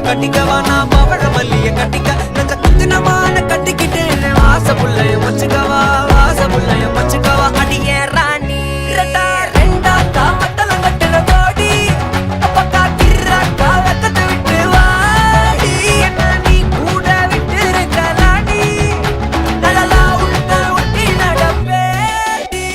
கட்டிக்கவா நான் பவழ மல்லிய கட்டிக்க நச்ச குத்தினமான கட்டிக்கிட்டேன் வாச புள்ளைய வச்சுக்கவா வாச புள்ளைய வச்சுக்கவா அடியே ராணி ரெண்டா காமத்தலம் கட்டுற கோடி அப்பக்கா கிராக்கா வெக்கத்தை விட்டு வாடி என்ன நீ கூட விட்டு இருக்கலாடி நலலா உள்ள ஒட்டி நடப்பேடி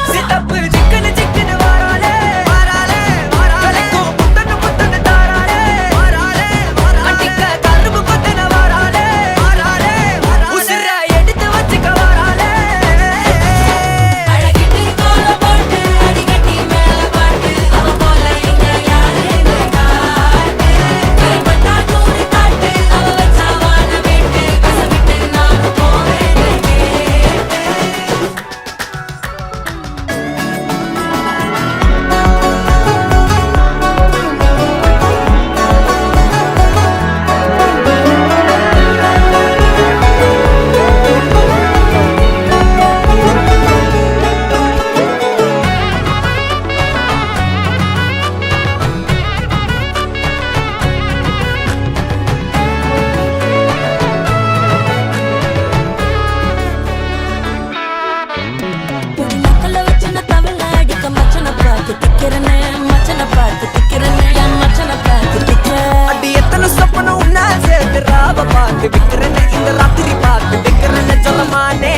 சித்தப்பு சிக்கனு சிக்கனு வாராளே வாராளே வாராளே புத்தன்னு புத்தன்னு தாராளே வாராளே அட்டிக்க கரும்பு கொத்தன வாராளே வாராளே உசிர எடுத்து வச்சுக்க வாராளே அழகிட்டு கோல போட்டு அடிக்கட்டி மேல பாட்டு அவ போல இங்க யாருன்னு காட்டு கைப்பட்டா நூறு காட்டு அவ வச்சா வாழ வேட்டு கசவிட்டு நானும் போவேன்னு கேட்டு பொடி நக்கல வச்சு நான் தவள அடிக்க மச்சனை பார்த்து திக்கிறனே மச்சனை பார்த்து திக்கிறனே என் மச்சனை பார்த்து திக்கிற அடி எத்தனை சொப்பனம் உன்னா சேர்த்து ராவ பார்த்து விக்கிறேன்னு இந்த ராத்திரி பார்த்து விக்கிறேன்னு சொல்லமானே